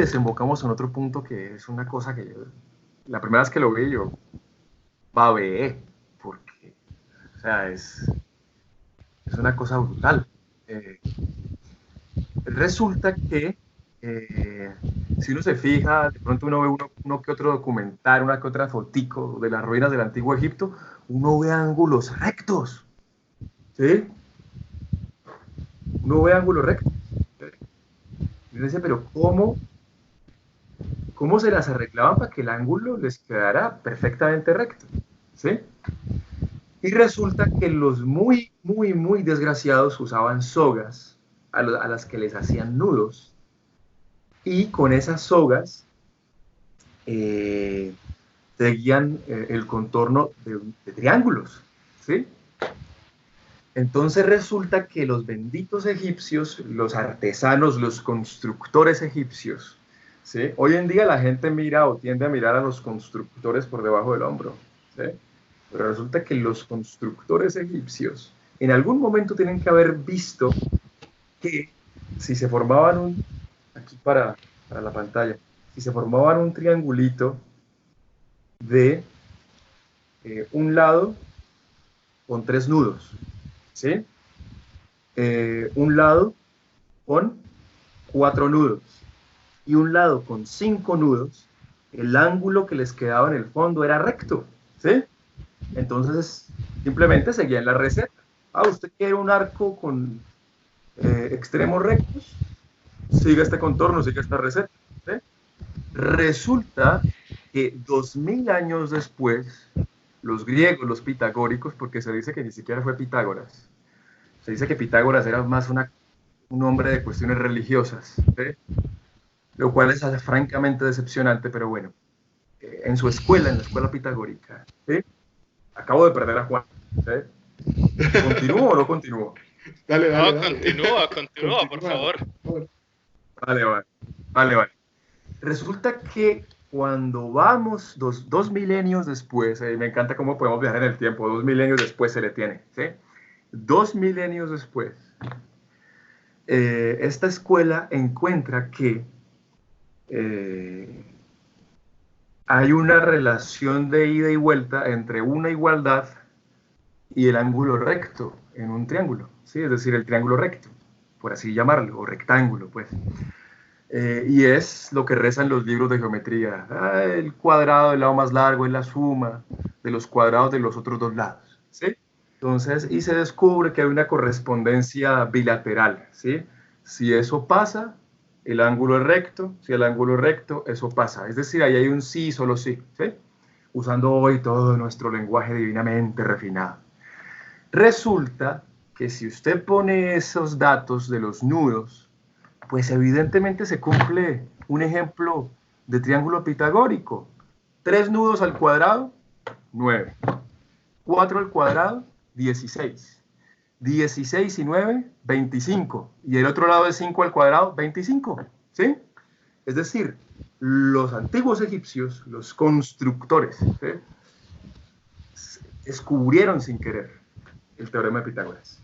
desembocamos en otro punto que es una cosa que la primera vez que lo vi yo babeé, porque, o sea, es una cosa brutal. Eh, Resulta que si uno se fija, de pronto uno ve uno que otro documental, una que otra fotico de las ruinas del antiguo Egipto, uno ve ángulos rectos, ¿sí? Uno ve ángulos rectos. ¿Sí? Y uno dice, pero ¿cómo se las arreglaban para que el ángulo les quedara perfectamente recto? ¿Sí? Y resulta que los muy, muy, muy desgraciados usaban sogas a las que les hacían nudos y con esas sogas eh, seguían el contorno de triángulos, ¿sí? Entonces resulta que los benditos egipcios, los artesanos, los constructores egipcios, ¿sí? Hoy en día la gente mira o tiende a mirar a los constructores por debajo del hombro, ¿sí? Pero resulta que los constructores egipcios en algún momento tienen que haber visto que si se formaban aquí para la pantalla, si se formaban un triangulito de un lado con 3 nudos, ¿sí? Un lado con 4 nudos y un lado con 5 nudos, el ángulo que les quedaba en el fondo era recto, ¿sí? Entonces, simplemente seguían la receta. Ah, usted quiere un arco con extremos rectos, siga este contorno, siga esta receta, ¿sí? Resulta que 2000 años después, los griegos, los pitagóricos, porque se dice que ni siquiera fue Pitágoras, se dice que Pitágoras era más un hombre de cuestiones religiosas, ¿sí? Lo cual es francamente decepcionante, pero bueno, en su escuela, en la escuela pitagórica, ¿sí? Acabo de perder a Juan, ¿sí? ¿Continúo o no continúo? Dale, No, dale, dale. continúa, continúa, por Continúa, favor. por favor. Vale, vale, vale, vale. Resulta que cuando vamos 2 milenios después, me encanta cómo podemos viajar en el tiempo, 2 milenios después se le tiene, ¿sí? 2 milenios después, esta escuela encuentra que eh, hay una relación de ida y vuelta entre una igualdad y el ángulo recto en un triángulo, ¿sí? Es decir, el triángulo recto, por así llamarlo, o rectángulo, pues. Y es lo que rezan los libros de geometría. Ah, el cuadrado del lado más largo es la suma de los cuadrados de los otros dos lados, ¿sí? Entonces, y se descubre que hay una correspondencia bilateral, ¿sí? Si eso pasa, el ángulo es recto, si el ángulo es recto, eso pasa. Es decir, ahí hay un sí, solo sí, ¿sí? Usando hoy todo nuestro lenguaje divinamente refinado. Resulta que si usted pone esos datos de los nudos, pues evidentemente se cumple un ejemplo de triángulo pitagórico. 3 nudos al cuadrado, 9. 4 al cuadrado, 16. 16 y 9, 25. Y el otro lado de 5 al cuadrado, 25. ¿Sí? Es decir, los antiguos egipcios, los constructores, ¿sí? Descubrieron sin querer el teorema de Pitágoras.